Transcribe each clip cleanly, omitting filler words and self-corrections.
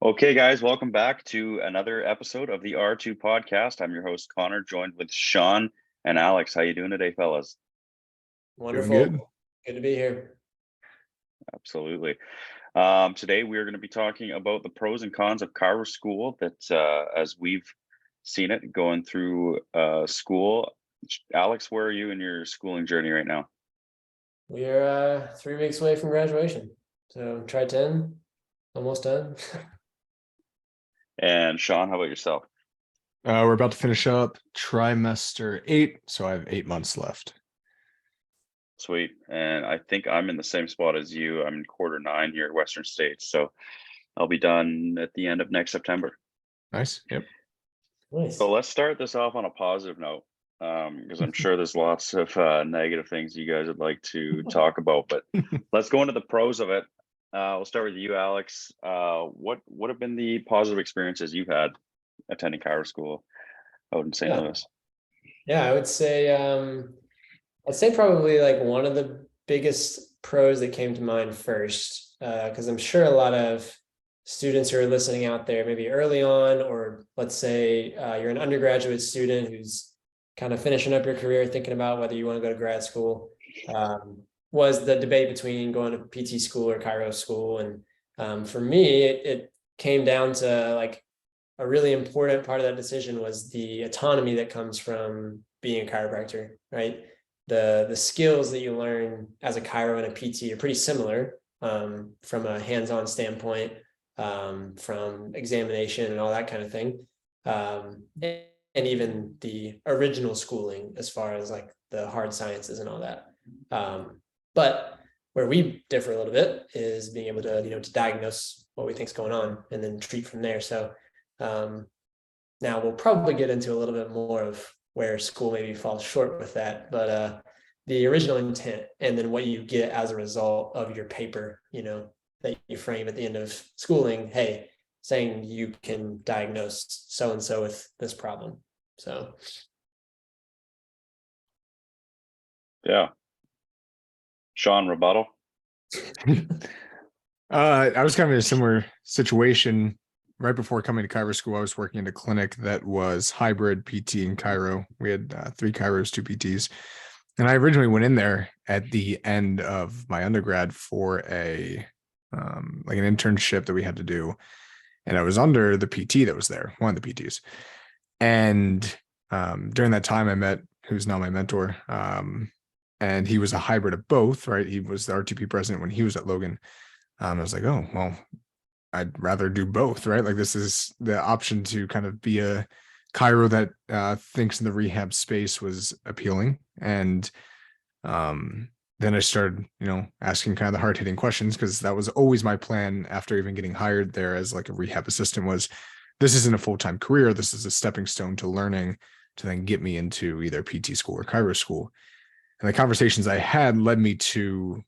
Okay, guys, welcome back to another episode of the R2 podcast. I'm your host, Connor, joined with Sean and Alex. How you doing today, fellas? Doing Wonderful. good. Good to be here. Absolutely. Today, we are going to be talking about the pros and cons of Chiro school that, as we've seen it going through school. Alex, where are you in your schooling journey right now? We are 3 weeks away from graduation. So try 10, almost done. And Sean, how about yourself? We're about to finish up trimester 8, so I have 8 months left. Sweet. And I think I'm in the same spot as you. I'm in quarter 9 here at Western States. So I'll be done at the end of next September. Nice. Yep. Nice. So let's start this off on a positive note, because I'm sure there's lots of negative things you guys would like to talk about, but let's go into the pros of it. We'll start with you, Alex. What have been the positive experiences you've had attending Chiro school out in St. Louis? Yeah, I'd say probably like one of the biggest pros that came to mind first, because I'm sure a lot of students who are listening out there, maybe early on, or let's say you're an undergraduate student who's kind of finishing up your career, thinking about whether you want to go to grad school, was the debate between going to PT school or Chiro school. And for me, it came down to like a really important part of that decision was the autonomy that comes from being a chiropractor, right? The skills that you learn as a chiro and a PT are pretty similar from a hands-on standpoint, from examination and all that kind of thing. And even the original schooling as far as like the hard sciences and all that. But where we differ a little bit is being able to, to diagnose what we think is going on and then treat from there. So now we'll probably get into a little bit more of where school maybe falls short with that, but the original intent and then what you get as a result of your paper, that you frame at the end of schooling, hey, saying you can diagnose so-and-so with this problem. So. Yeah. Sean, rebuttal? I was kind of in a similar situation. Right before coming to Chiro school, I was working in a clinic that was hybrid PT and Chiro. We had 3 Chiros, 2 PTs. And I originally went in there at the end of my undergrad for a like an internship that we had to do. And I was under the PT that was there, one of the PTs. And during that time, I met who's now my mentor. And he was a hybrid of both, right? He was the RTP president when he was at Logan. I was like, oh, well, I'd rather do both, right? Like this is the option to kind of be a Chiro that thinks in the rehab space was appealing. And then I started, asking kind of the hard-hitting questions, because that was always my plan after even getting hired there as like a rehab assistant was, this isn't a full-time career. This is a stepping stone to learning to then get me into either PT school or Chiro school. And the conversations I had led me to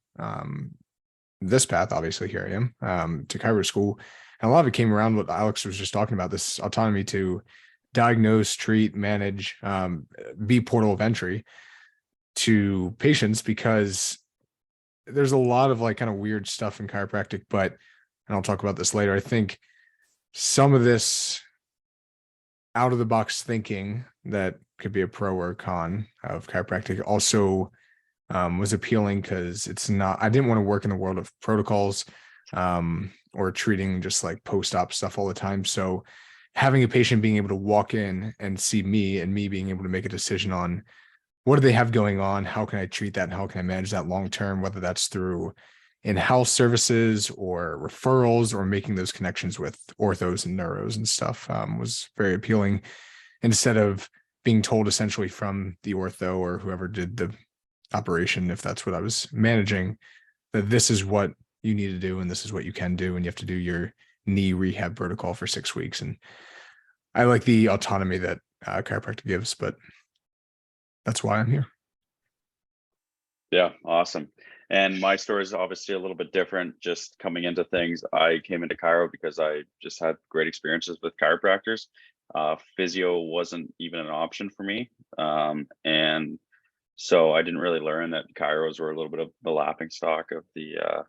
this path. Obviously, here I am to Chiro school. And a lot of it came around what Alex was just talking about, this autonomy to diagnose, treat, manage, be portal of entry to patients, because there's a lot of like kind of weird stuff in chiropractic, but, and I'll talk about this later, I think some of this out of the box thinking that could be a pro or a con of chiropractic also was appealing, because it's not, I didn't want to work in the world of protocols or treating just like post-op stuff all the time. So having a patient being able to walk in and see me and me being able to make a decision on what do they have going on, how can I treat that, and how can I manage that long-term, whether that's through in-house services or referrals or making those connections with orthos and neuros and stuff was very appealing, instead of being told essentially from the ortho or whoever did the operation, if that's what I was managing, that this is what you need to do and this is what you can do, and you have to do your knee rehab protocol for 6 weeks. And I like the autonomy that chiropractic gives, but that's why I'm here. Yeah, awesome. And my story is obviously a little bit different. Just coming into things, I came into Chiro because I just had great experiences with chiropractors. Physio wasn't even an option for me. And so I didn't really learn that chiros were a little bit of the laughing stock of the,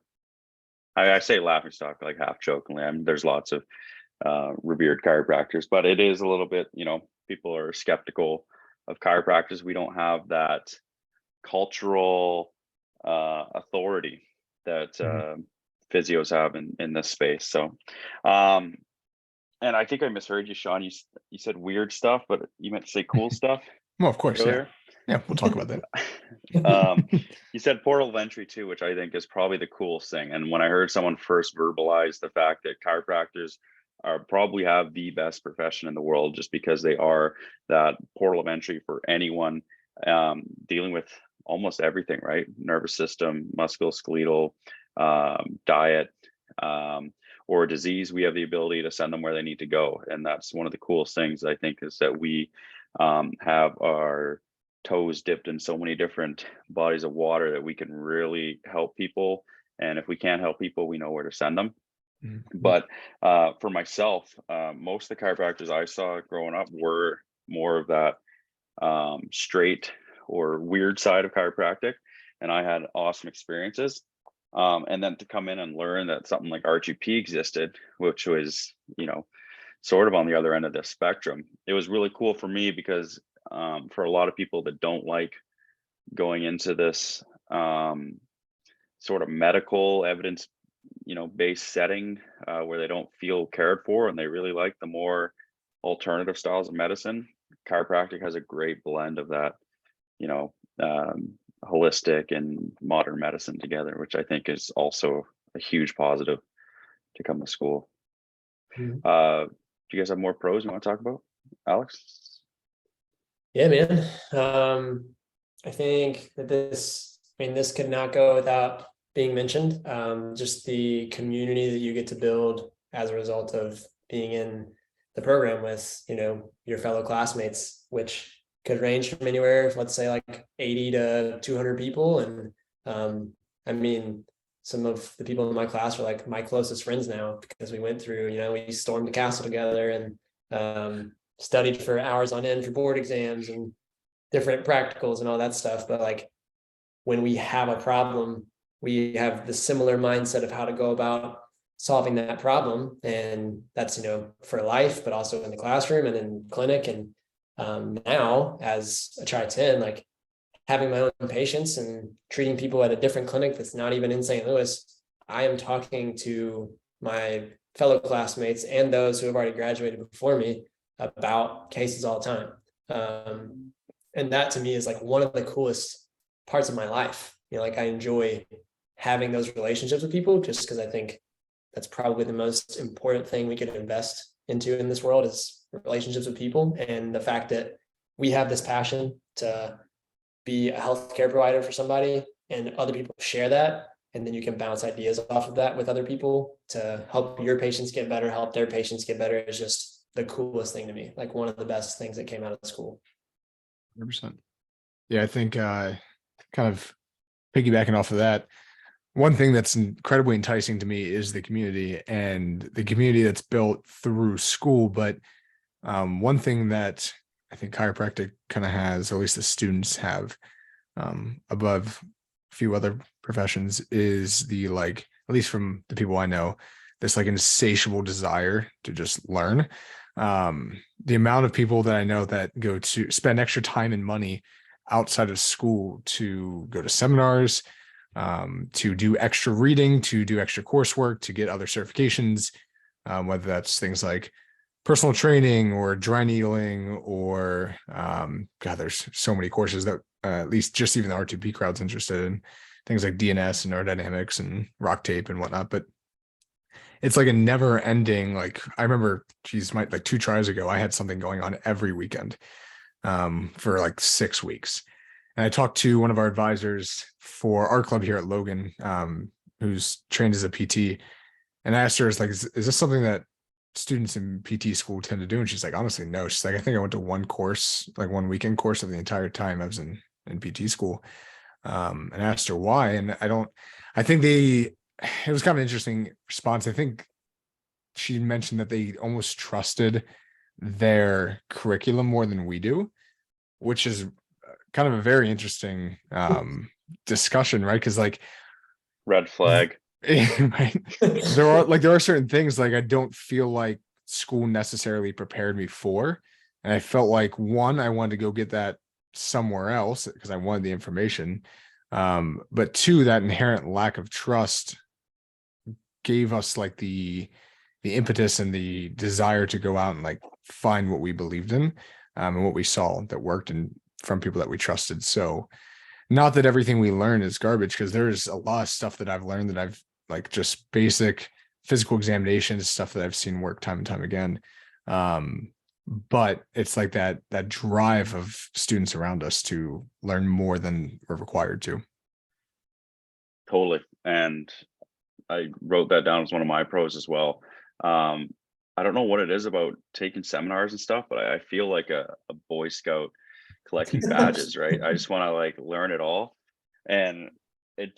I say laughing stock like half jokingly. I mean, there's lots of revered chiropractors, but it is a little bit, people are skeptical of chiropractors. We don't have that cultural authority that physios have in this space. So, and I think I misheard you, Sean. You said weird stuff, but you meant to say cool stuff Well, of course, earlier. Yeah, we'll talk about that. You said portal of entry too, which I think is probably the coolest thing. And when I heard someone first verbalize the fact that chiropractors probably have the best profession in the world, just because they are that portal of entry for anyone dealing with almost everything, right? Nervous system, musculoskeletal, diet, or disease, we have the ability to send them where they need to go. And that's one of the coolest things, I think, is that we have our toes dipped in so many different bodies of water that we can really help people. And if we can't help people, we know where to send them. But for myself, most of the chiropractors I saw growing up were more of that straight or weird side of chiropractic, and I had awesome experiences. And then to come in and learn that something like RGP existed, which was, sort of on the other end of the spectrum, it was really cool for me because for a lot of people that don't like going into this sort of medical evidence, based setting where they don't feel cared for and they really like the more alternative styles of medicine, chiropractic has a great blend of that, holistic and modern medicine together, which I think is also a huge positive to come to school. Do you guys have more pros you want to talk about, Alex? Yeah, man. I think that this could not go without being mentioned. Just the community that you get to build as a result of being in the program with, your fellow classmates, which could range from anywhere, let's say like 80 to 200 people. And some of the people in my class are like my closest friends now because we went through, we stormed the castle together and studied for hours on end for board exams and different practicals and all that stuff. But like when we have a problem, we have the similar mindset of how to go about solving that problem. And that's, for life, but also in the classroom and in clinic. And now as a Tri-10, like having my own patients and treating people at a different clinic that's not even in St. Louis, I am talking to my fellow classmates and those who have already graduated before me about cases all the time. And that to me is like one of the coolest parts of my life. I enjoy having those relationships with people just because I think that's probably the most important thing we could invest into in this world is relationships with people. And the fact that we have this passion to be a healthcare provider for somebody and other people share that. And then you can bounce ideas off of that with other people to help your patients get better, help their patients get better is just the coolest thing to me. Like one of the best things that came out of school. 100%. Yeah, I think kind of piggybacking off of that, one thing that's incredibly enticing to me is the community and the community that's built through school. But one thing that I think chiropractic kind of has, at least the students have, above a few other professions, is the at least from the people I know, this insatiable desire to just learn. The amount of people that I know that go to spend extra time and money outside of school to go to seminars, to do extra reading, to do extra coursework, to get other certifications, whether that's things like personal training or dry needling or there's so many courses that at least just even the R2P crowd's interested in, things like DNS and aerodynamics and rock tape and whatnot. But it's like a never ending, I remember, like 2 tries ago, I had something going on every weekend for 6 weeks. And I talked to one of our advisors for our club here at Logan, who's trained as a PT. And I asked her, is this something that students in PT school tend to do? And she's like, honestly, no. She's like, I think I went to one course, one weekend course of the entire time I was in PT school. And I asked her why. And I think it was kind of an interesting response. I think she mentioned that they almost trusted their curriculum more than we do, which is kind of a very interesting discussion, right? Because red flag. Right. there are certain things I don't feel like school necessarily prepared me for. And I felt like, one, I wanted to go get that somewhere else because I wanted the information. But two, that inherent lack of trust gave us like the impetus and the desire to go out and like find what we believed in, and what we saw that worked and from people that we trusted. So not that everything we learn is garbage, because there's a lot of stuff that I've learned that I've like just basic physical examinations, stuff that I've seen work time and time again. But it's like that drive of students around us to learn more than we're required to. Totally. And I wrote that down as one of my pros as well. I don't know what it is about taking seminars and stuff, but I feel like a Boy Scout collecting badges, right? I just want to like learn it all. And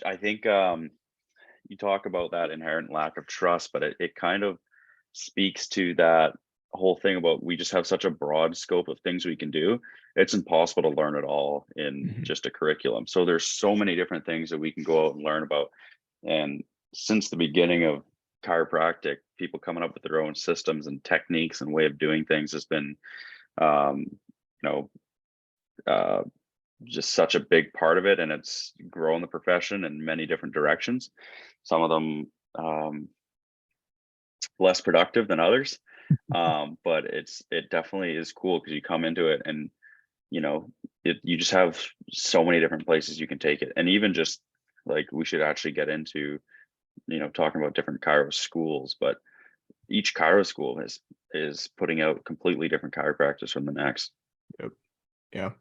I think you talk about that inherent lack of trust, but it kind of speaks to that whole thing about we just have such a broad scope of things we can do. It's impossible to learn it all in just a curriculum. So there's so many different things that we can go out and learn about. And since the beginning of chiropractic, people coming up with their own systems and techniques and way of doing things has been just such a big part of it, and it's grown the profession in many different directions. Some of them less productive than others, but it definitely is cool because you come into it and you just have so many different places you can take it. And even just like, we should actually get into talking about different chiro schools, but each chiro school is putting out completely different chiropractors from the next. Yep.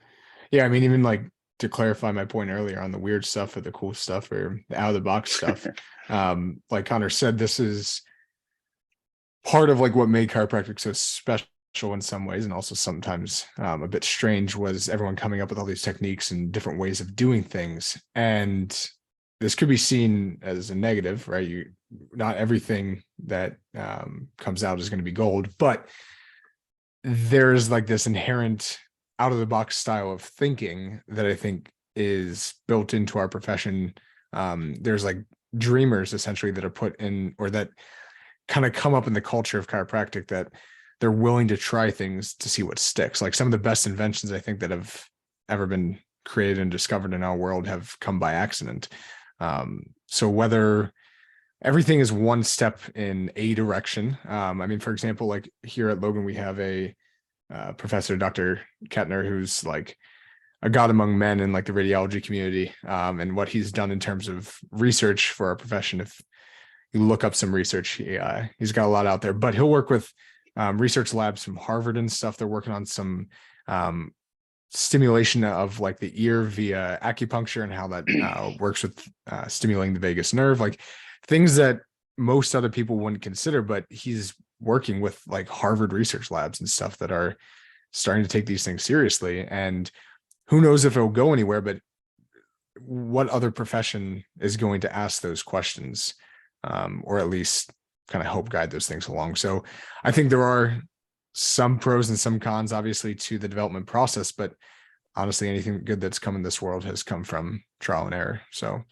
Yeah, I mean, even like to clarify my point earlier on the weird stuff or the cool stuff or the out of the box stuff, like Connor said, this is part of like what made chiropractic so special in some ways, and also sometimes a bit strange, was everyone coming up with all these techniques and different ways of doing things. And this could be seen as a negative, right? Not everything that comes out is going to be gold, but there's like this inherent out of the box style of thinking that I think is built into our profession. There's like dreamers essentially that are put in, or that kind of come up in the culture of chiropractic, that they're willing to try things to see what sticks. Like some of the best inventions I think that have ever been created and discovered in our world have come by accident. So whether everything is one step in a direction, I mean, for example, like here at Logan, we have a Professor Dr. Kettner, who's like a god among men in like the radiology community, and what he's done in terms of research for our profession. If you look up some research, he's got a lot out there, but he'll work with research labs from Harvard and stuff. They're working on some stimulation of like the ear via acupuncture and how that works with stimulating the vagus nerve, like things that most other people wouldn't consider, but he's working with like Harvard research labs and stuff that are starting to take these things seriously. And who knows if it'll go anywhere, but what other profession is going to ask those questions, or at least kind of help guide those things along? So I think there are some pros and some cons, obviously, to the development process, but honestly, anything good that's come in this world has come from trial and error. So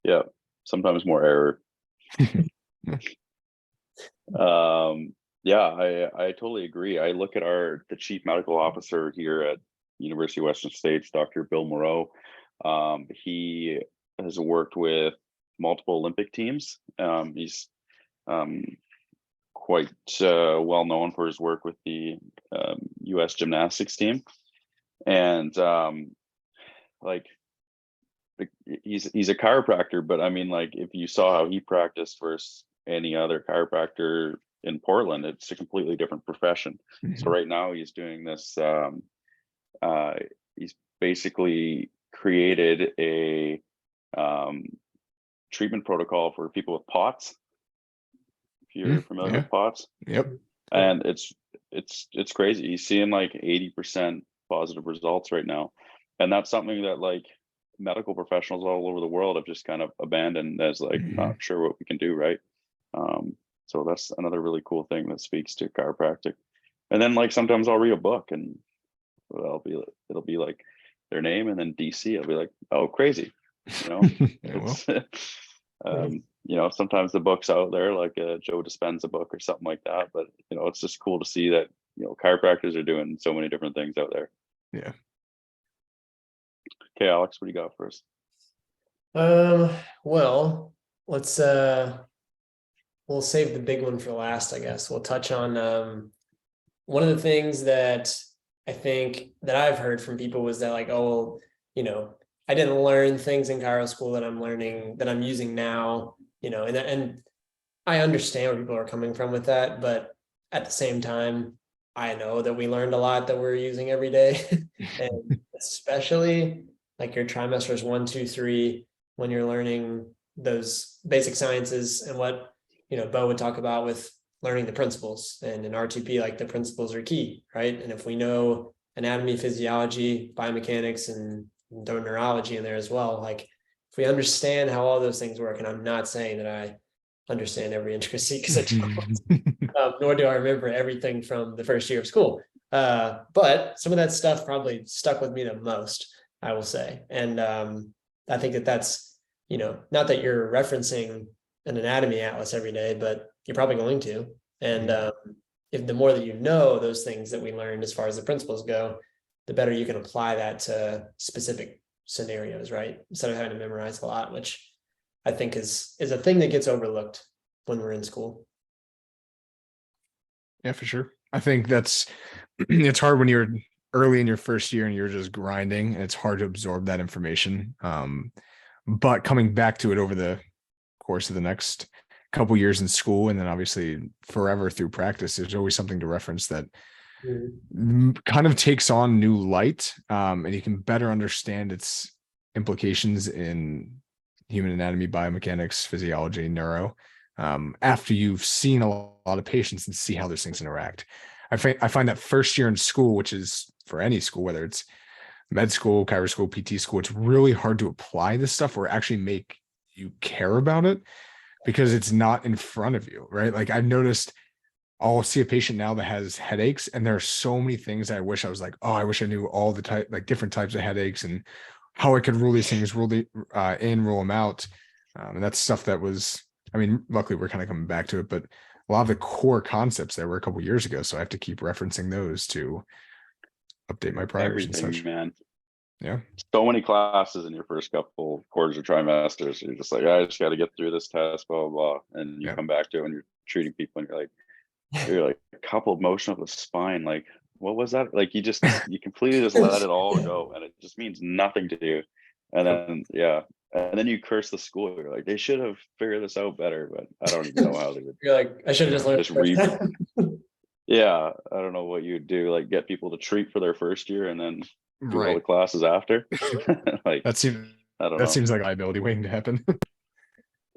yeah, sometimes more error. Yeah, I totally agree. I look at the chief medical officer here at University of Western States, Dr. Bill Moreau. He has worked with multiple Olympic teams. He's quite well known for his work with the U.S. gymnastics team, and like he's a chiropractor, but I mean, like if you saw how he practiced versus any other chiropractor in Portland, it's a completely different profession. So right now he's doing this. He's basically created a treatment protocol for people with POTS. If you're familiar with POTS. Yep. And it's crazy. He's seeing like 80% positive results right now. And that's something that like medical professionals all over the world have just kind of abandoned as like not sure what we can do, right? So that's another really cool thing that speaks to chiropractic. And then like sometimes I'll read a book and it'll be like their name and then DC. I'll be like, oh, crazy, sometimes the book's out there, like a Joe Dispenza book or something like that. But it's just cool to see that chiropractors are doing so many different things out there. Yeah. Okay, Alex, what do you got for us? Well, let's we'll save the big one for last, I guess. We'll touch on one of the things that I think that I've heard from people was that, like, oh, I didn't learn things in chiro school that I'm using now, and I understand where people are coming from with that, but at the same time, I know that we learned a lot that we're using every day. And especially like your trimesters 1, 2, 3, when you're learning those basic sciences and what Bo would talk about with learning the principles. And in R2P, like, the principles are key, right? And if we know anatomy, physiology, biomechanics, and throw neurology in there as well, like, if we understand how all those things work, and I'm not saying that I understand every intricacy, because I don't, nor do I remember everything from the first year of school. But some of that stuff probably stuck with me the most, I will say. And I think that that's, not that you're referencing an anatomy atlas every day, but you're probably going to. And if the more that those things that we learned as far as the principles go, the better you can apply that to specific scenarios, right? Instead of having to memorize a lot, which I think is a thing that gets overlooked when we're in school. Yeah, for sure. I think it's hard when you're early in your first year and you're just grinding, and it's hard to absorb that information. But coming back to it over the course of the next couple years in school, and then obviously forever through practice, there's always something to reference that kind of takes on new light, and you can better understand its implications in human anatomy, biomechanics, physiology, neuro, after you've seen a lot of patients and see how those things interact. I find that first year in school, which is for any school, whether it's med school, chiro school, PT school, it's really hard to apply this stuff or actually make you care about it, because it's not in front of you, right? Like, I've noticed I'll see a patient now that has headaches, and there are so many things I wish I was like, oh, I wish I knew all the different types of headaches and how I could rule these things, rule them out. And that's stuff that was, luckily we're kind of coming back to it, but a lot of the core concepts there were a couple of years ago. So I have to keep referencing those to update my priors and such. Man. Yeah. So many classes in your first couple quarters or trimesters. You're just like, I just got to get through this test, blah, blah, blah. And you come back to it when you're treating people and you're like a couple of motion of the spine. Like, what was that? Like, you completely just let it all go, and it just means nothing to you. And then, and then you curse the school. You're like, they should have figured this out better, but I don't even know how they would. You're like, I should have just learned. Yeah, I don't know what you'd do. Like, get people to treat for their first year and then do all the classes after. Like, that seems like a liability waiting to happen.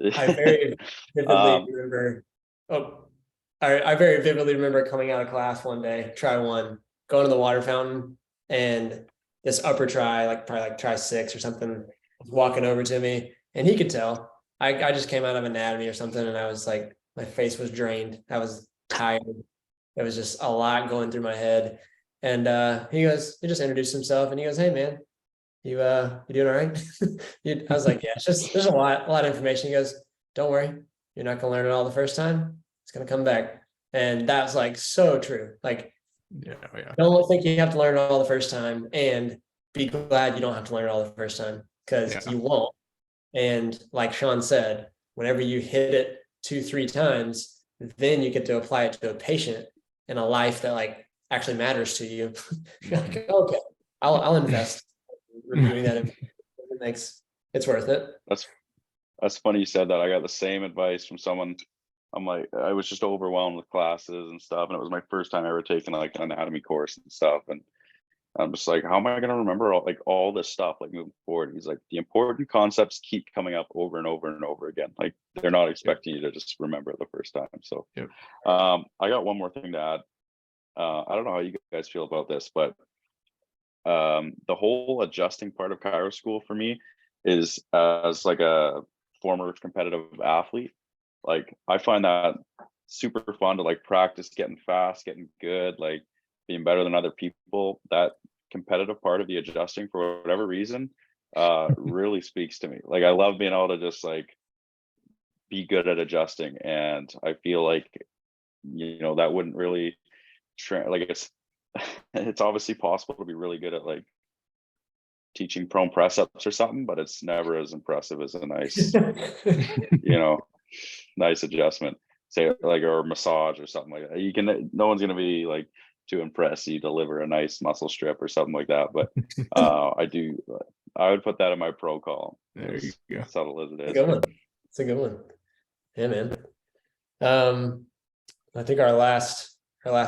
I very vividly remember. I very vividly remember coming out of class one day, try one, going to the water fountain, and this upper try, probably try 6 or something, was walking over to me, and he could tell. I just came out of anatomy or something, and I was like, my face was drained. I was tired. There was just a lot going through my head. And he just introduced himself, and he goes, "Hey man, you doing all right?" I was like, "Yeah, there's a lot of information." He goes, "Don't worry, you're not gonna learn it all the first time. It's gonna come back." And that's like so true. Like, don't think you have to learn it all the first time, and be glad you don't have to learn it all the first time, because you won't. And like Sean said, whenever you hit it 2-3 times, then you get to apply it to a patient in a life that actually matters to you. You're like, okay, I'll invest in reviewing that. It's worth it. That's funny you said that. I got the same advice from someone. I'm like, I was just overwhelmed with classes and stuff, and it was my first time ever taking an anatomy course and stuff. And I'm just like, how am I going to remember all this stuff moving forward? He's like, the important concepts keep coming up over and over and over again. Like, they're not expecting you to just remember it the first time. So, I got one more thing to add. I don't know how you guys feel about this, but the whole adjusting part of chiro school for me is, as a former competitive athlete, I find that super fun to practice getting fast, getting good, being better than other people. That competitive part of the adjusting, for whatever reason, really speaks to me. I love being able to just be good at adjusting. And I feel like, that wouldn't really like it's obviously possible to be really good at like teaching prone press ups or something, but it's never as impressive as a nice, nice adjustment, say like, or massage or something like that. No one's going to be like too impressed you deliver a nice muscle strip or something like that. But I would put that in my pro column. There you go. Subtle as it It's a is. good one. It's a good one. Yeah, man. I think our last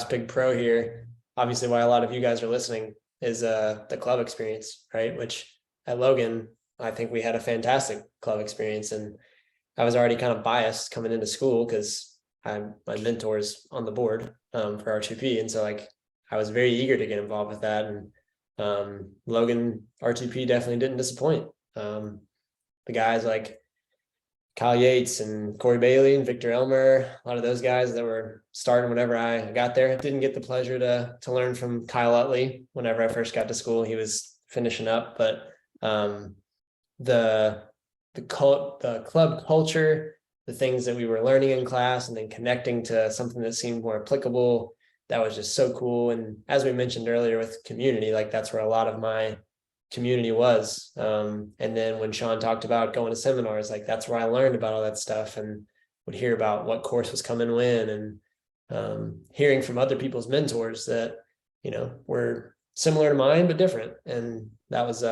big pro here, obviously why a lot of you guys are listening, is the club experience, right? Which at Logan, I think we had a fantastic club experience, and I was already kind of biased coming into school because my mentor's on the board for R2P, and so like I was very eager to get involved with that. And Logan R2P definitely didn't disappoint. The guys like Kyle Yates and Corey Bailey and Victor Elmer, a lot of those guys that were starting whenever I got there. I didn't get the pleasure to learn from Kyle Utley whenever I first got to school. He was finishing up, but the club culture, the things that we were learning in class, and then connecting to something that seemed more applicable, that was just so cool. And as we mentioned earlier with community, like that's where a lot of my community was. And then when Sean talked about going to seminars, like that's where I learned about all that stuff and would hear about what course was coming when, and hearing from other people's mentors that, were similar to mine, but different. And that was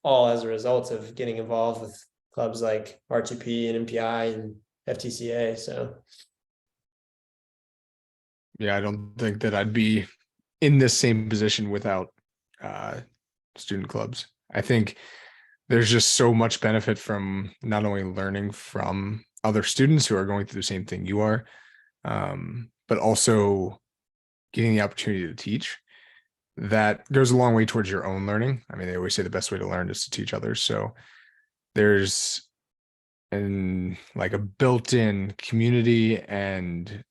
all as a result of getting involved with clubs like R2P and MPI and FTCA. So. Yeah, I don't think that I'd be in this same position without student clubs. I think there's just so much benefit from not only learning from other students who are going through the same thing you are, but also getting the opportunity to teach. That goes a long way towards your own learning. I mean, they always say the best way to learn is to teach others. So there's like a built-in community and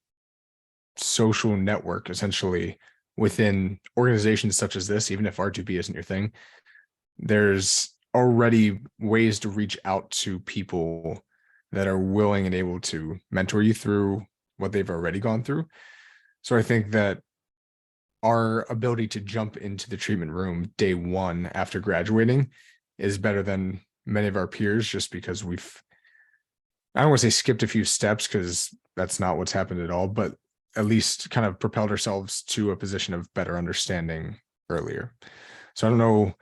social network essentially within organizations such as this. Even if R2P isn't your thing, there's already ways to reach out to people that are willing and able to mentor you through what they've already gone through. So I think that our ability to jump into the treatment room day one after graduating is better than many of our peers, just because I don't want to say skipped a few steps, because that's not what's happened at all, but at least kind of propelled ourselves to a position of better understanding earlier. So I don't know,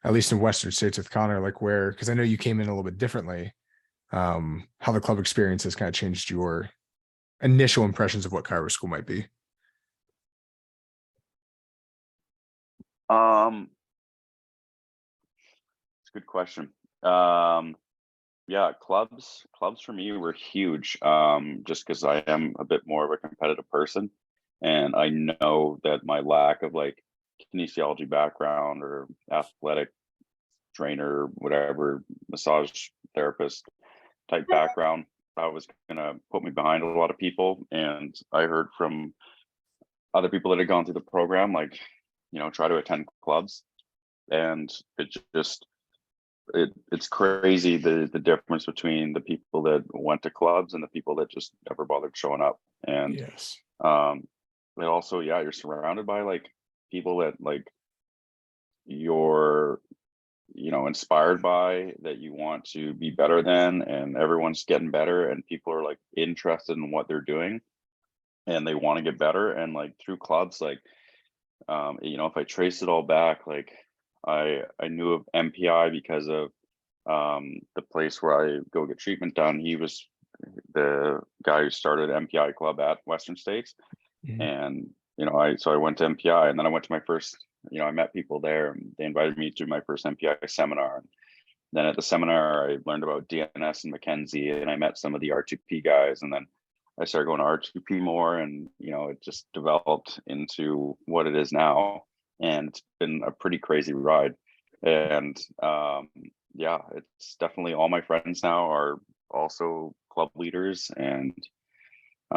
at least in Western states with Connor, like where, because I know you came in a little bit differently, how the club experience has kind of changed your initial impressions of what chiro school might be. It's a good question. Yeah, clubs for me were huge, just because I am a bit more of a competitive person, and I know that my lack of like kinesiology background or athletic trainer, whatever, massage therapist type background, that was gonna put me behind a lot of people. And I heard from other people that had gone through the program, like, try to attend clubs, and it's crazy the difference between the people that went to clubs and the people that just never bothered showing up. And Yes. it also, yeah, you're surrounded by like people that like you're inspired by, that you want to be better than, and everyone's getting better, and people are like interested in what they're doing and they want to get better. And like through clubs, like if I trace it all back, like I knew of MPI because of the place where I go get treatment done. He was the guy who started MPI club at Western States. Mhm. And I went to MPI, and then I went to my first, I met people there, and they invited me to my first MPI seminar. And then at the seminar, I learned about DNS and McKenzie, and I met some of the R2P guys. And then I started going to R2P more, and it just developed into what it is now. And it's been a pretty crazy ride. And yeah, it's definitely, all my friends now are also club leaders. And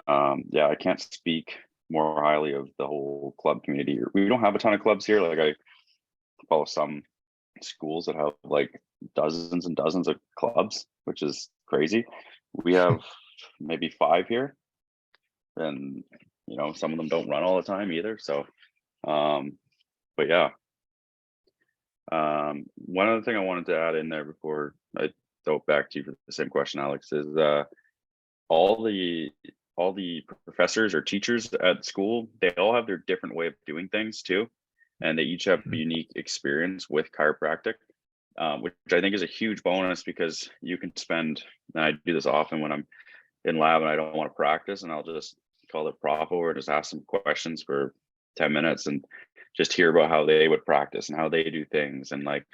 yeah, I can't speak more highly of the whole club community. We don't have a ton of clubs here. Like I follow some schools that have like dozens and dozens of clubs, which is crazy. We have maybe 5 here, and you know, some of them don't run all the time either. So, but yeah. One other thing I wanted to add in there before I throw it back to you for the same question, Alex, is all the professors or teachers at school, they all have their different way of doing things too, and they each have a unique experience with chiropractic, which I think is a huge bonus, because you can spend, and I do this often when I'm in lab and I don't want to practice, and I'll just call the prof over, just ask some questions for 10 minutes and just hear about how they would practice and how they do things. And like,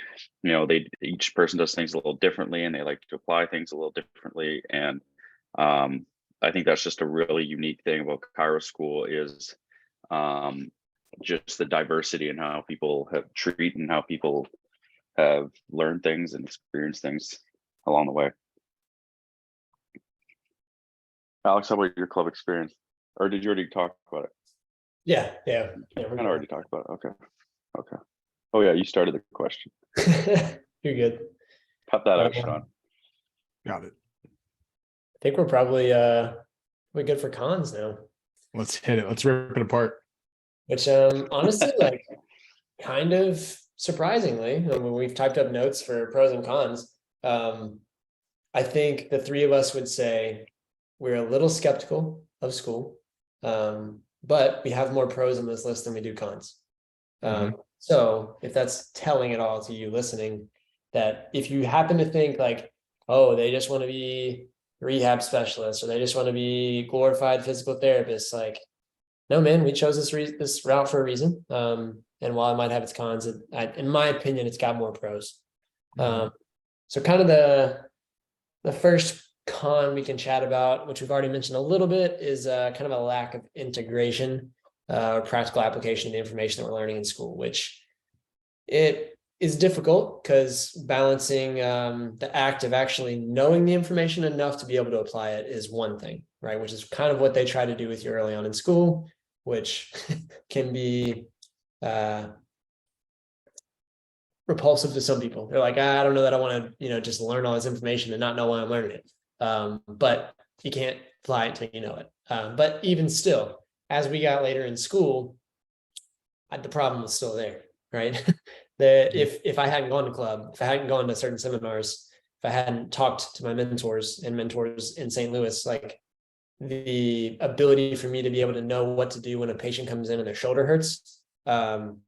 you know, each person does things a little differently, and they like to apply things a little differently. And I think that's just a really unique thing about Chiro School, is just the diversity in how people have treated and how people have learned things and experienced things along the way. Alex, how about your club experience? Or did you already talk about it? Yeah. I kind of already talked about it. Okay. Oh yeah, you started the question. You're good. Cut that out, Sean. Got it. I think we're probably we're good for cons now. Let's hit it. Let's rip it apart. Which honestly, like, kind of surprisingly, when we've typed up notes for pros and cons, I think the three of us would say we're a little skeptical of school, but we have more pros on this list than we do cons. So if that's telling at all to you listening, that if you happen to think like, oh, they just want to be rehab specialists, or they just want to be glorified physical therapists, like, no, man, we chose this route for a reason. And while it might have its cons, in my opinion, it's got more pros. So kind of the first con we can chat about, which we've already mentioned a little bit, is kind of a lack of integration or practical application of the information that we're learning in school, which it is difficult, because balancing the act of actually knowing the information enough to be able to apply it is one thing, right? Which is kind of what they try to do with you early on in school, which can be repulsive to some people. They're like, I don't know that I want to, just learn all this information and not know why I'm learning it. But you can't apply it until you know it. But even still, as we got later in school, the problem was still there, right? If I hadn't gone to club, if I hadn't gone to certain seminars, if I hadn't talked to my mentors in St. Louis, like, the ability for me to be able to know what to do when a patient comes in and their shoulder hurts, and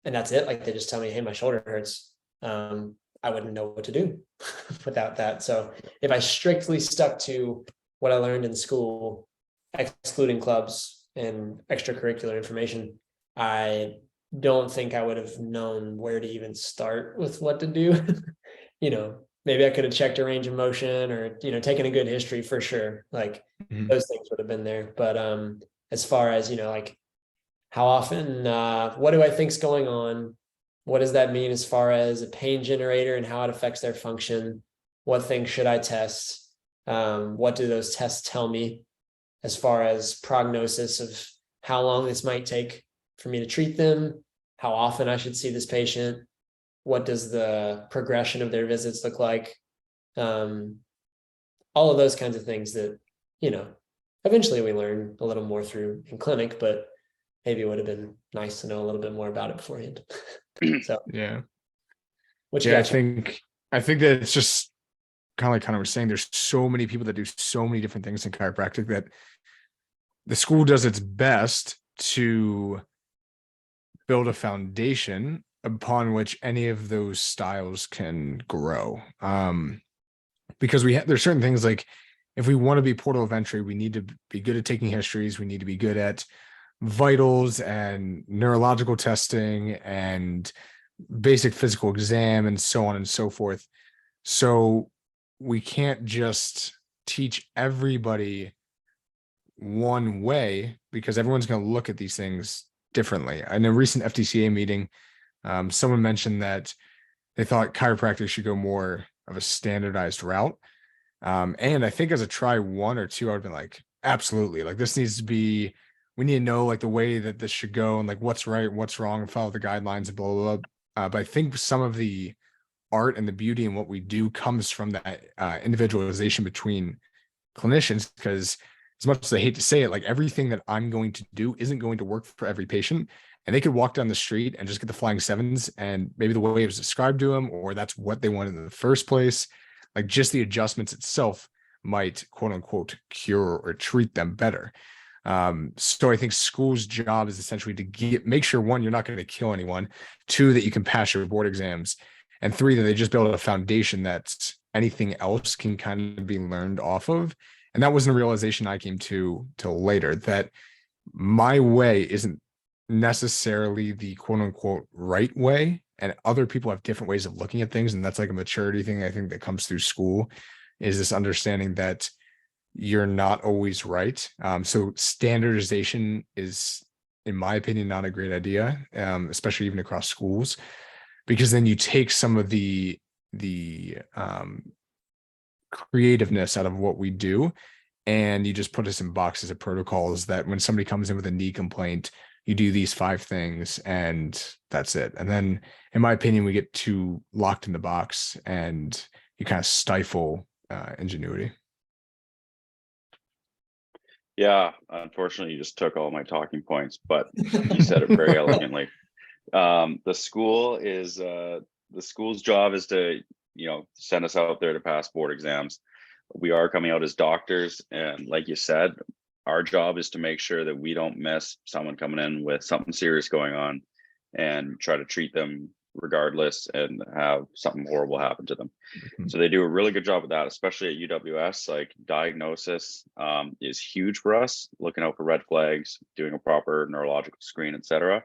that's it, like, they just tell me, hey, my shoulder hurts, I wouldn't know what to do without that. So if I strictly stuck to what I learned in school, excluding clubs and extracurricular information, I don't think I would have known where to even start with what to do. Maybe I could have checked a range of motion, or, taken a good history for sure. Like, those things would have been there. But as far as, like, how often, what do I think's going on? What does that mean as far as a pain generator and how it affects their function? What things should I test? What do those tests tell me as far as prognosis of how long this might take for me to treat them? How often I should see this patient? What does the progression of their visits look like? All of those kinds of things that, eventually we learn a little more through in clinic, but maybe it would have been nice to know a little bit more about it beforehand. So yeah. I I think that it's just kind of like Connor was saying, there's so many people that do so many different things in chiropractic that the school does its best to build a foundation upon which any of those styles can grow. Because there's certain things, like, if we want to be portal of entry, we need to be good at taking histories. We need to be good at vitals and neurological testing and basic physical exam and so on and so forth. So we can't just teach everybody one way, because everyone's going to look at these things differently. In a recent FDCA meeting, someone mentioned that they thought chiropractic should go more of a standardized route. And I think as a try 1 or 2, I would have been like, absolutely. Like, this needs to be, we need to know, like, the way that this should go, and like what's right, what's wrong, and follow the guidelines and blah, blah, blah. But I think some of the art and the beauty and what we do comes from that individualization between clinicians, because as much as I hate to say it, like everything that I'm going to do isn't going to work for every patient. And they could walk down the street and just get the flying sevens, and maybe the way it was described to them, or that's what they wanted in the first place. Like just the adjustments itself might quote unquote cure or treat them better. So I think school's job is essentially to make sure, one, you're not going to kill anyone, two, that you can pass your board exams, and three, that they just build a foundation that anything else can kind of be learned off of. And that wasn't a realization I came to till later, that my way isn't necessarily the quote unquote right way, and other people have different ways of looking at things. And that's like a maturity thing I think that comes through school, is this understanding that you're not always right. So standardization is, in my opinion, not a great idea, especially even across schools, because then you take some of the creativeness out of what we do, and you just put us in boxes of protocols that when somebody comes in with a knee complaint, you do these 5 things and that's it. And then, in my opinion, we get too locked in the box and you kind of stifle ingenuity. Yeah, unfortunately, you just took all my talking points, but you said it very elegantly. The school's job is to, send us out there to pass board exams. We are coming out as doctors, and like you said, our job is to make sure that we don't miss someone coming in with something serious going on and try to treat them regardless and have something horrible happen to them. Mm-hmm. So they do a really good job of that, especially at UWS. Like diagnosis is huge for us, looking out for red flags, doing a proper neurological screen, etc.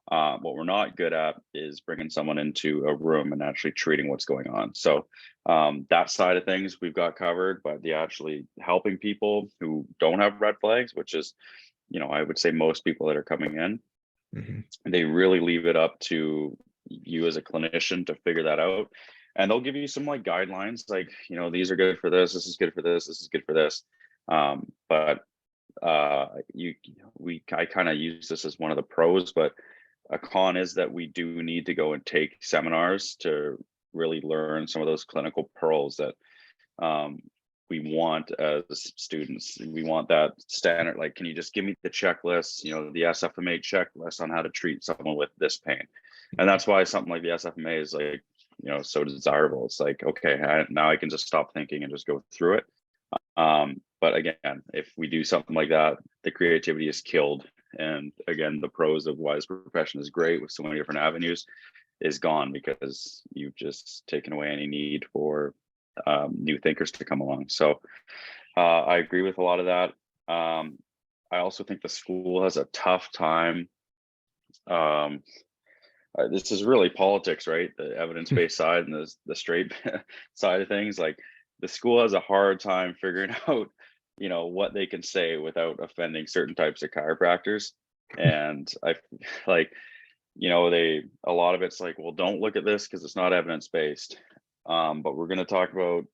What we're not good at is bringing someone into a room and actually treating what's going on. So that side of things we've got covered, but the actually helping people who don't have red flags, which is, I would say most people that are coming in, they really leave it up to you as a clinician to figure that out. And they'll give you some like guidelines, like, these are good for this is good for this is good for this. But I kind of use this as one of the pros, but a con is that we do need to go and take seminars to really learn some of those clinical pearls that we want as students. We want that standard, like, can you just give me the checklist, the SFMA checklist on how to treat someone with this pain? And that's why something like the SFMA is like, so desirable. It's like, okay, now I can just stop thinking and just go through it. But again, if we do something like that, the creativity is killed. And again, the pros of why this profession is great with so many different avenues is gone, because you've just taken away any need for new thinkers to come along. So I agree with a lot of that. I also think the school has a tough time. This is really politics, right? The evidence-based side and the straight side of things. Like the school has a hard time figuring out, what they can say without offending certain types of chiropractors. And I like, a lot of it's like, well, don't look at this because it's not evidence-based. But we're going to talk about,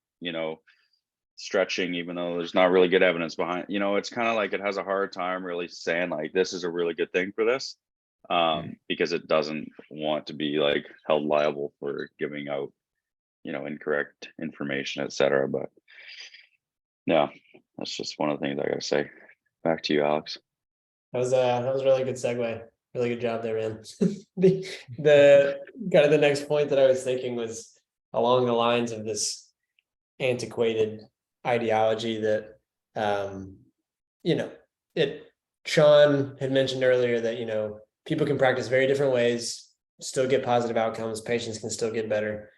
stretching, even though there's not really good evidence behind, it's kind of like it has a hard time really saying like, this is a really good thing for this. Because it doesn't want to be like held liable for giving out, incorrect information, etc. But yeah, that's just one of the things I gotta say. Back to you, Alex. That was a really good segue. Really good job there, man. the kind of the next point that I was thinking was along the lines of this antiquated ideology that Sean had mentioned earlier that people can practice very different ways, still get positive outcomes, patients can still get better.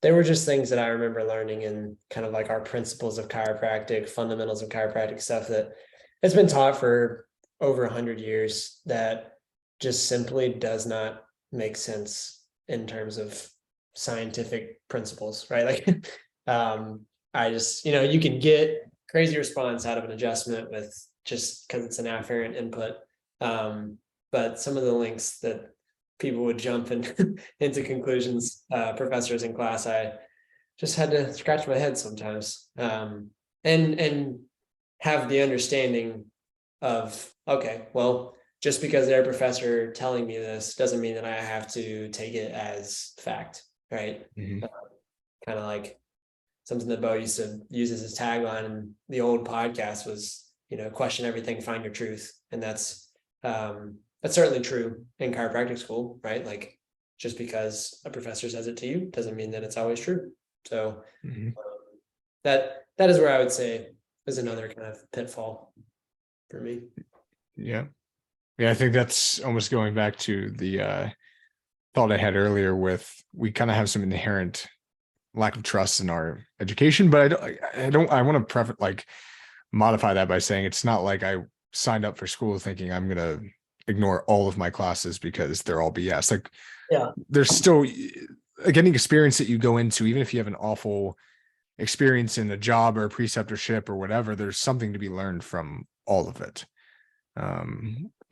There were just things that I remember learning in kind of like our principles of chiropractic, fundamentals of chiropractic stuff that it's been taught for over 100 years that just simply does not make sense in terms of scientific principles, right? Like, I just, you can get crazy response out of an adjustment with just because it's an afferent input. But some of the links that people would jump into conclusions, professors in class, I just had to scratch my head sometimes, and have the understanding of, okay, well, just because they're a professor telling me this doesn't mean that I have to take it as fact, right? Kind of like something that Bo used to use as his tagline in the old podcast was, question everything, find your truth. And that's certainly true in chiropractic school, right? Like, just because a professor says it to you doesn't mean that it's always true. So that is where I would say is another kind of pitfall for me. Yeah. I think that's almost going back to the thought I had earlier with, we kind of have some inherent lack of trust in our education, but I want to modify that by saying it's not like I signed up for school thinking I'm going to ignore all of my classes because they're all BS. Like, yeah, there's still getting experience that you go into, even if you have an awful experience in a job or a preceptorship or whatever, there's something to be learned from all of it.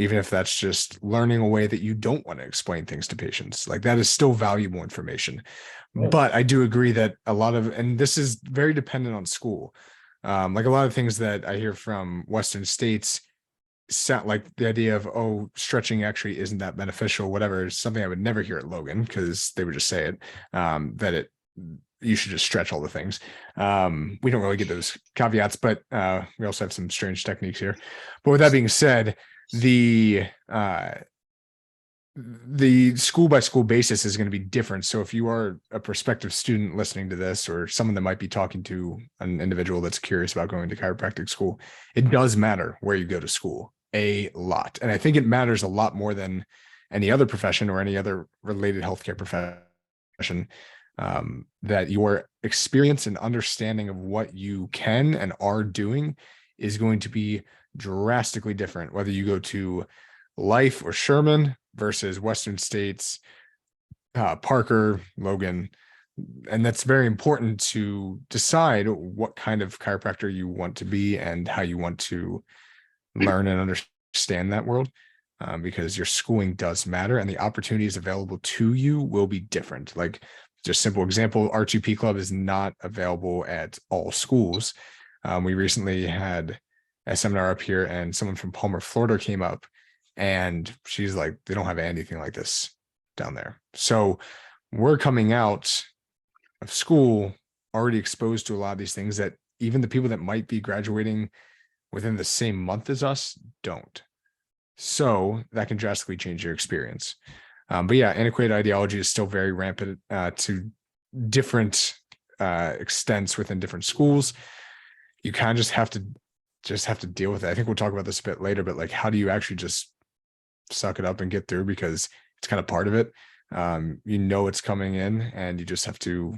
Even if that's just learning a way that you don't want to explain things to patients, like that is still valuable information. Yeah. But I do agree that and this is very dependent on school. Like a lot of things that I hear from Western states sound like the idea of, oh, stretching actually isn't that beneficial, whatever, is something I would never hear at Logan, because they would just say it, that you should just stretch all the things. We don't really get those caveats, but we also have some strange techniques here. But with that being said, the school by school basis is going to be different. So if you are a prospective student listening to this, or someone that might be talking to an individual that's curious about going to chiropractic school, it does matter where you go to school a lot. And I think it matters a lot more than any other profession or any other related healthcare profession, that your experience and understanding of what you can and are doing is going to be drastically different, whether you go to Life or Sherman versus Western States, Parker, Logan. And that's very important to decide what kind of chiropractor you want to be and how you want to learn and understand that world, because your schooling does matter and the opportunities available to you will be different. Like, just simple example, R2P Club is not available at all schools. We recently had a seminar up here and someone from Palmer, Florida came up, and she's like, they don't have anything like this down there. So we're coming out of school already exposed to a lot of these things that even the people that might be graduating within the same month as us don't. So that can drastically change your experience. But yeah, antiquated ideology is still very rampant to different extents within different schools. You kind of just have to deal with it. I think we'll talk about this a bit later, but like, how do you actually just suck it up and get through, because it's kind of part of it. It's coming in and you just have to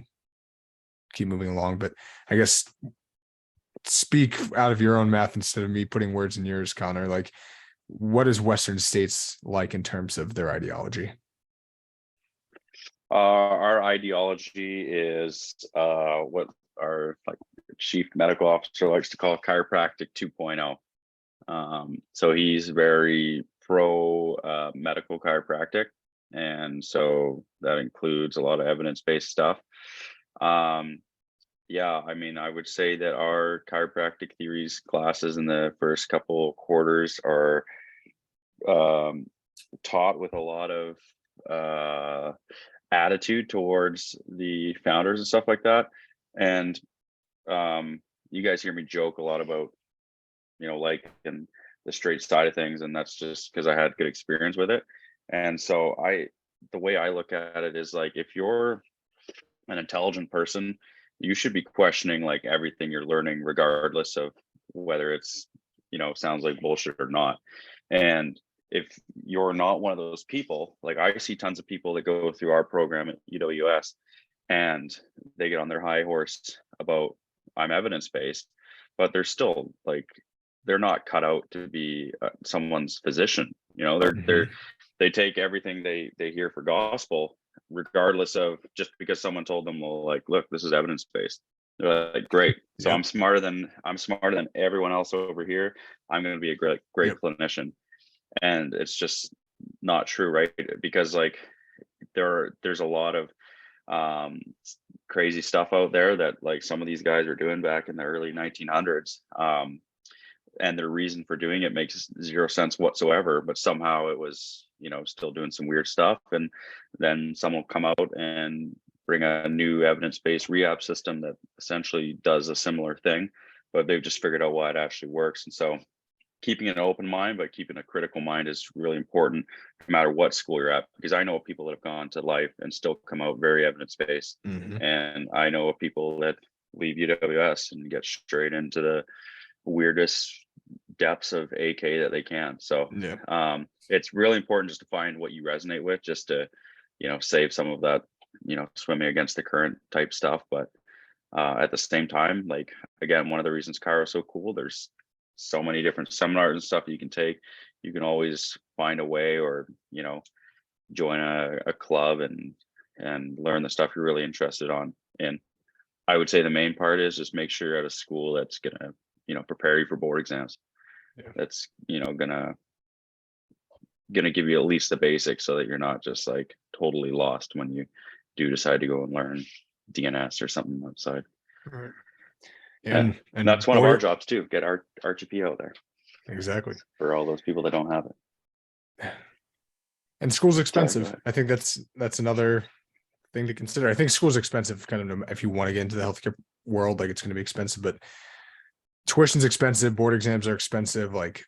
keep moving along. But I guess speak out of your own mouth instead of me putting words in yours, Connor. Like, what is Western states like in terms of their ideology? Our ideology is what our chief medical officer likes to call chiropractic 2.0. So he's very pro medical chiropractic, and so that includes a lot of evidence-based stuff. Yeah, I mean, I would say that our chiropractic theories classes in the first couple quarters are taught with a lot of attitude towards the founders and stuff like that. And you guys hear me joke a lot about, and the straight side of things, and that's just because I had good experience with it. And so the way I look at it is like, if you're an intelligent person, you should be questioning like everything you're learning, regardless of whether it's, sounds like bullshit or not. And if you're not one of those people, like I see tons of people that go through our program at UWS and they get on their high horse about, I'm evidence-based, but they're still like, they're not cut out to be someone's physician. They take everything they hear for gospel, regardless of, just because someone told them, well, like, look, this is evidence-based. They're like, great. So I'm smarter than everyone else over here. I'm going to be a great clinician. And it's just not true, right? Because like there's a lot of crazy stuff out there that like some of these guys were doing back in the early 1900s. And their reason for doing it makes zero sense whatsoever, but somehow it was, still doing some weird stuff. And then someone will come out and bring a new evidence-based rehab system that essentially does a similar thing, but they've just figured out why it actually works. And so keeping an open mind, but keeping a critical mind is really important no matter what school you're at, because I know of people that have gone to life and still come out very evidence-based. And I know of people that leave UWS and get straight into the weirdest depths of AK that they can. So it's really important just to find what you resonate with, just to, save some of that, swimming against the current type stuff. But at the same time, like, again, one of the reasons Chiro is so cool, there's so many different seminars and stuff you can take. You can always find a way, or join a club and learn the stuff you're really interested in. I would say the main part is just make sure you're at a school that's gonna prepare you for board exams. That's gonna give you at least the basics, so that you're not just like totally lost when you do decide to go and learn DNS or something outside. Right. And that's one of our jobs too, get our RGP out there. Exactly. For all those people that don't have it. And school's expensive. I think that's another thing to consider. I think school's expensive kind of if you want to get into the healthcare world, like it's going to be expensive, but tuition's expensive, board exams are expensive. Like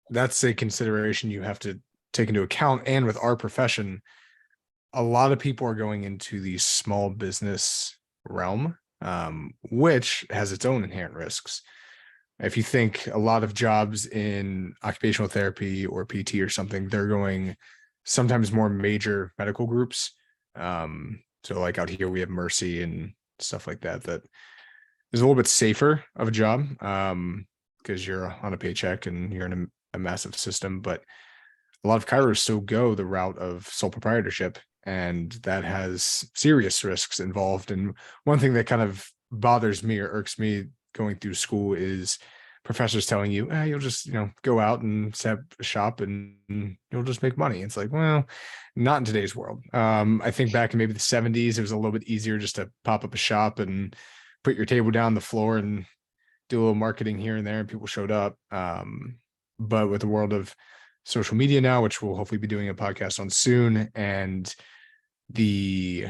that's a consideration you have to take into account. And with our profession, a lot of people are going into the small business realm, which has its own inherent risks. If you think a lot of jobs in occupational therapy or PT or something, they're going sometimes more major medical groups. So like out here, we have Mercy and stuff like that, that is a little bit safer of a job, because you're on a paycheck and you're in a massive system. But a lot of chiros still go the route of sole proprietorship, and that has serious risks involved. And one thing that kind of bothers me or irks me going through school is professors telling you, you'll just, go out and set up a shop and you'll just make money. It's like, well, not in today's world. I think back in maybe the 70s, it was a little bit easier just to pop up a shop and put your table down on the floor and do a little marketing here and there, and people showed up. But with the world of social media now, which we'll hopefully be doing a podcast on soon, and the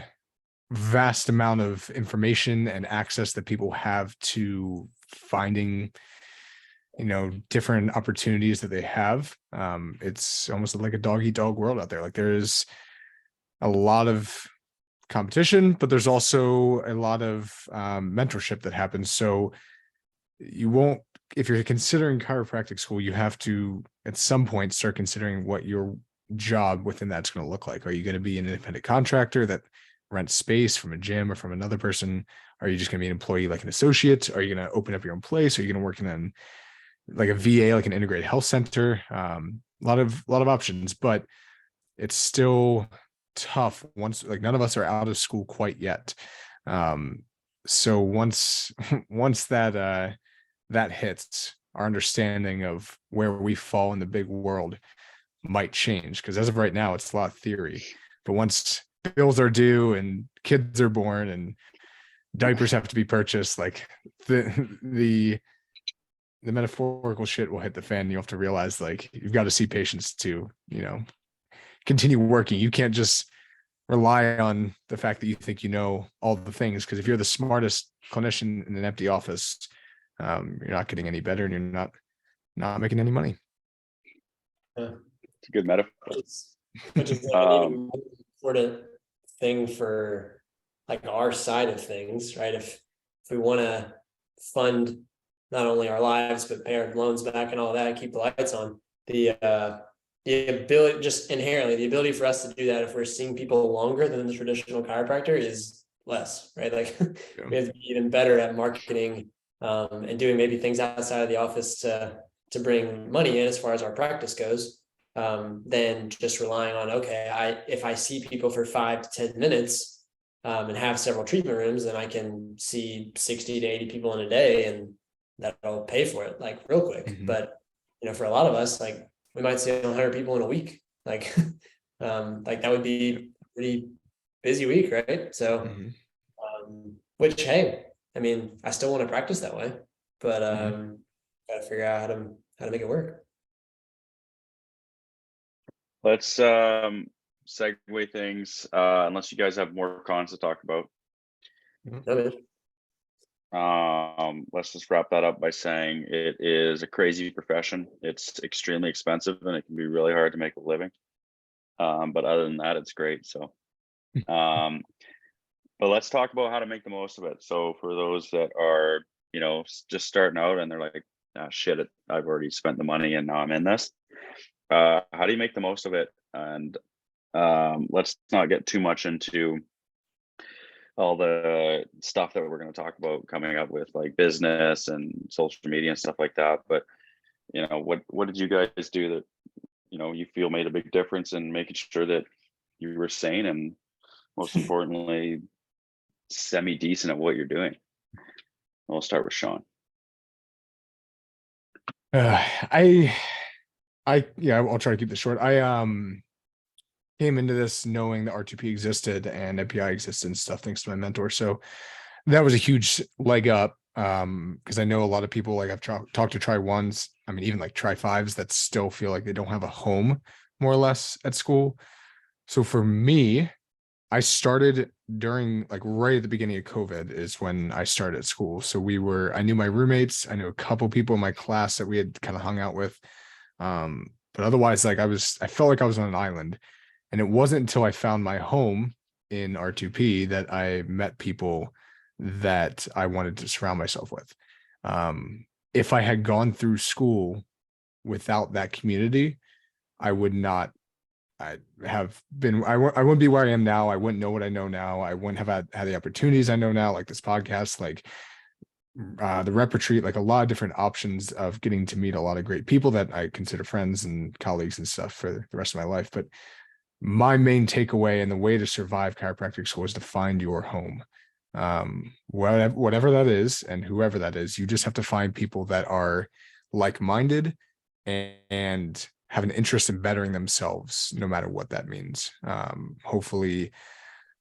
vast amount of information and access that people have to finding different opportunities that they have, it's almost like a dog eat dog world out there. Like there's a lot of competition, but there's also a lot of mentorship that happens. So you won't, if you're considering chiropractic school, you have to at some point start considering what your job within that's going to look like. Are you going to be an independent contractor that rents space from a gym or from another person? Are you just going to be an employee like an associate? Are you going to open up your own place? Are you going to work in like a VA, like an integrated health center? A lot of options, but it's still tough once, like, none of us are out of school quite yet. So once that hits, our understanding of where we fall in the big world might change, because as of right now, it's a lot of theory. But once bills are due and kids are born and diapers have to be purchased, like the metaphorical shit will hit the fan. You have to realize, like, you've got to see patients to, continue working. You can't just rely on the fact that you think you know all the things, because if you're the smartest clinician in an empty office, you're not getting any better and you're not making any money. It's a good metaphor. Which is like an even more important thing for like our side of things, right? If we want to fund not only our lives but pay our loans back and all that, keep the lights on, the ability, just inherently the ability for us to do that if we're seeing people longer than the traditional chiropractor is less, right? Like we have to be even better at marketing and doing maybe things outside of the office to bring money in as far as our practice goes, than just relying on, if I see people for 5 to 10 minutes and have several treatment rooms, then I can see 60 to 80 people in a day and that'll pay for it like real quick. Mm-hmm. But for a lot of us, like we might see 100 people in a week, like that would be a pretty busy week, right? So which, hey, I mean, I still want to practice that way, but gotta figure out how to make it work. Let's segue things, unless you guys have more cons to talk about. Let's just wrap that up by saying it is a crazy profession. It's extremely expensive and it can be really hard to make a living. But other than that, it's great. So, but let's talk about how to make the most of it. So for those that are, just starting out and they're like, ah, shit, I've already spent the money and now I'm in this. How do you make the most of it? And let's not get too much into all the stuff that we're going to talk about coming up with, like business and social media and stuff like that. But what did you guys do that you feel made a big difference in making sure that you were sane and most importantly semi decent at what you're doing? We'll start with Sean. I'll try to keep this short. I came into this knowing that R2P existed and MPI existed and stuff, thanks to my mentor. So that was a huge leg up, because I know a lot of people, like I've talked to try ones, I mean, even like try fives that still feel like they don't have a home more or less at school. So for me, I started during, like, right at the beginning of COVID is when I started at school. So I knew my roommates, I knew a couple people in my class that we had kind of hung out with. But otherwise, like I felt like I was on an island. And it wasn't until I found my home in R2P that I met people that I wanted to surround myself with. If I had gone through school without that community, I would not I wouldn't be where I am now. I wouldn't know what I know now. I wouldn't have had the opportunities I know now, like this podcast, like the rep retreat, like a lot of different options of getting to meet a lot of great people that I consider friends and colleagues and stuff for the rest of my life. But my main takeaway and the way to survive chiropractic school is to find your home. Whatever that is and whoever that is, you just have to find people that are like-minded and have an interest in bettering themselves, no matter what that means. Hopefully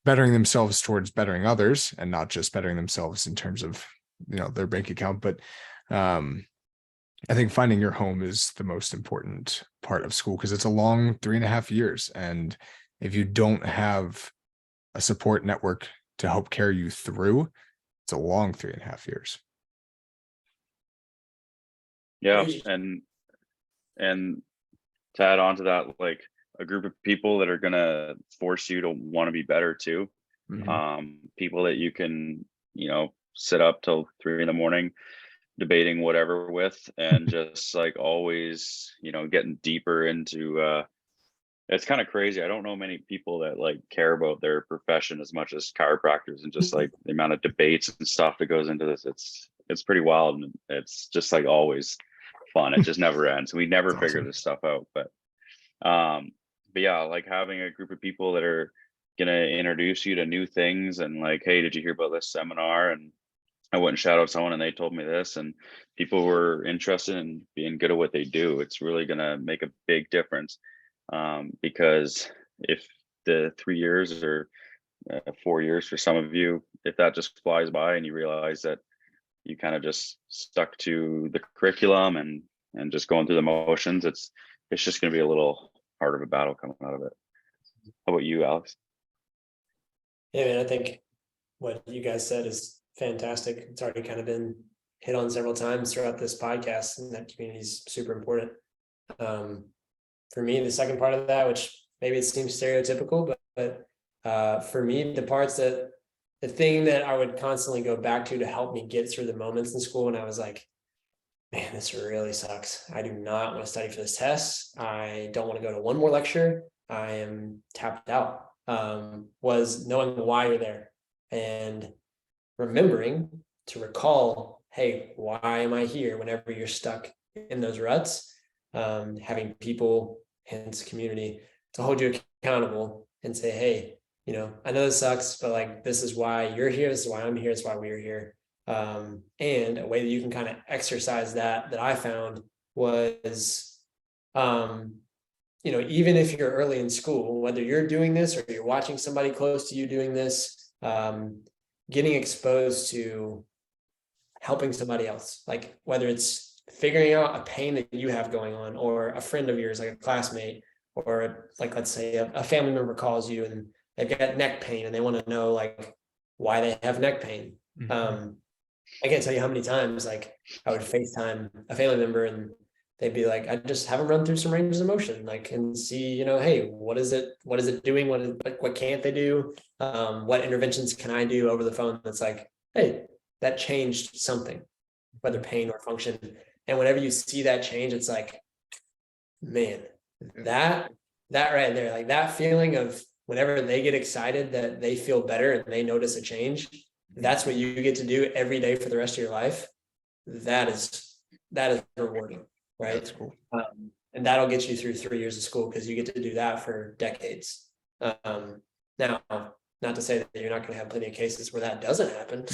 bettering themselves towards bettering others and not just bettering themselves in terms of, their bank account. But I think finding your home is the most important part of school, because it's a long 3.5 years. And if you don't have a support network to help carry you through, it's a long 3.5 years. Yeah. And to add on to that, like a group of people that are going to force you to want to be better too. Mm-hmm. People that you can, sit up till 3 a.m. debating whatever with, and just like always, getting deeper into, it's kind of crazy. I don't know many people that like care about their profession as much as chiropractors, and just like the amount of debates and stuff that goes into this. It's pretty wild, and it's just like always fun. It just never ends. We never figure awesome. This stuff out. But yeah, like having a group of people that are gonna introduce you to new things, and like, hey, did you hear about this seminar? And I went and shouted out someone and they told me this, and people were interested in being good at what they do. It's really gonna make a big difference, because if the 3 years or 4 years for some of you, if that just flies by and you realize that you kind of just stuck to the curriculum and just going through the motions, it's just going to be a little harder of a battle coming out of it. How about you, Alex? Yeah, man, I think what you guys said is fantastic. It's already kind of been hit on several times throughout this podcast, and that community is super important. For me, the second part of that, which maybe it seems stereotypical, but for me, the thing that I would constantly go back to help me get through the moments in school when I was like, man, this really sucks. I do not want to study for this test. I don't want to go to one more lecture. I am tapped out. Was knowing why you're there and remembering to recall, hey, why am I here? Whenever you're stuck in those ruts, having people, hence community, to hold you accountable and say, hey, I know this sucks, but like, this is why you're here. This is why I'm here. This is why we're here. And a way that you can kind of exercise that I found was, even if you're early in school, whether you're doing this or you're watching somebody close to you doing this, getting exposed to helping somebody else, like whether it's figuring out a pain that you have going on, or a friend of yours, like a classmate, or like, let's say a family member calls you and they've got neck pain and they want to know like why they have neck pain. I can't tell you how many times like I would FaceTime a family member and they'd be like, I just have them run through some ranges of motion, like, and see, hey, what is it doing? What can't they do? What interventions can I do over the phone? That's like, hey, that changed something, whether pain or function. And whenever you see that change, it's like, man, that right there, like that feeling of whenever they get excited that they feel better and they notice a change, that's what you get to do every day for the rest of your life. That is rewarding, right? That's cool. And that'll get you through 3 years of school because you get to do that for decades. Now, not to say that you're not going to have plenty of cases where that doesn't happen.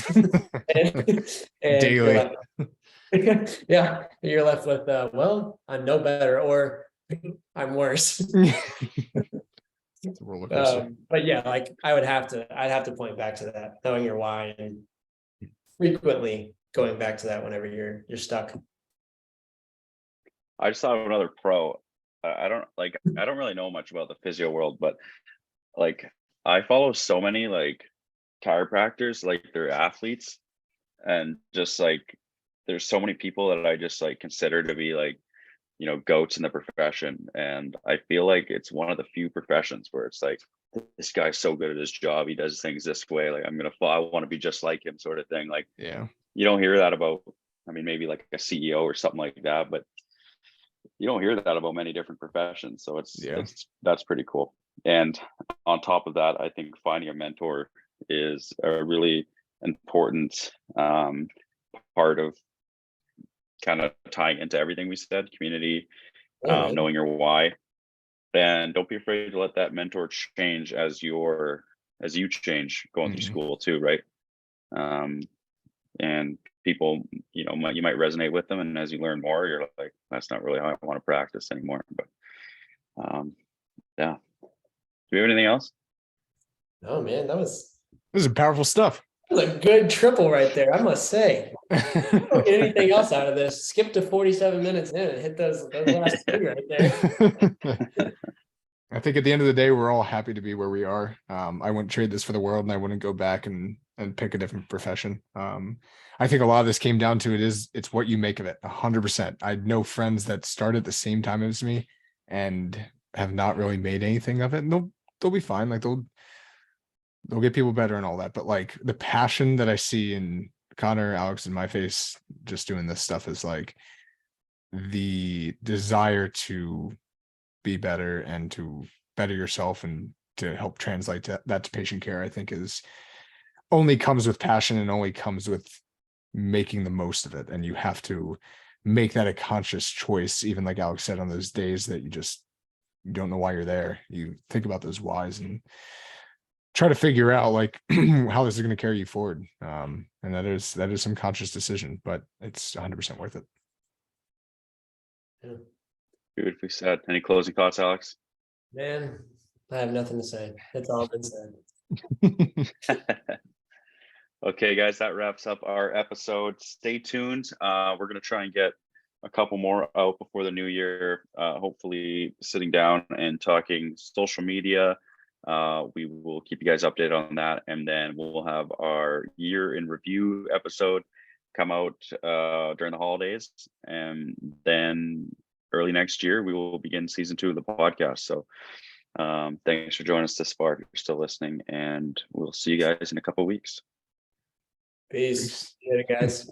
and Daily. yeah, you're left with, well, I'm no better or I'm worse. It's a roller coaster. But yeah, like I'd have to point back to that, knowing your why and frequently going back to that whenever you're stuck. I just thought of another pro. I don't really know much about the physio world, but like I follow so many like chiropractors, like they're athletes, and just like there's so many people that I just like consider to be like, goats in the profession. And I feel like it's one of the few professions where it's like, this guy's so good at his job, he does things this way, like I want to be just like him, sort of thing. Like, Yeah, you don't hear that about, maybe like a CEO or something like that, but you don't hear that about many different professions. So that's pretty cool. And on top of that, I think finding a mentor is a really important part of kind of tying into everything we said: community, knowing your why, and don't be afraid to let that mentor change as you change going through school too, right? And people, you might resonate with them, and as you learn more, you're like, that's not really how I want to practice anymore. But yeah. Do we have anything else? Oh man, this is powerful stuff. That was a good triple right there, I must say. Don't get anything else out of this. Skip to 47 minutes in and hit those last two right there. I think at the end of the day, we're all happy to be where we are. I wouldn't trade this for the world, and I wouldn't go back and pick a different profession. I think a lot of this came down to it's what you make of it. 100%. I know friends that started at the same time as me and have not really made anything of it, and they'll be fine. Like they'll get people better and all that. But like the passion that I see in Connor, Alex, and my face just doing this stuff is like the desire to be better and to better yourself and to help translate that to patient care. I think is only comes with passion and only comes with making the most of it. And you have to make that a conscious choice, even like Alex said, on those days that you don't know why you're there. You think about those whys and try to figure out like how this is going to carry you forward. And that is some conscious decision, but it's 100% worth it. Yeah. Beautifully said. Any closing thoughts, Alex? Man, I have nothing to say. It's all been said. Okay, guys, that wraps up our episode. Stay tuned. We're going to try and get a couple more out before the new year. Hopefully sitting down and talking social media. We will keep you guys updated on that. And then we'll have our year in review episode come out during the holidays. And then early next year, we will begin season 2 of the podcast. So thanks for joining us this far if you're still listening. And we'll see you guys in a couple of weeks. Peace. Later, guys.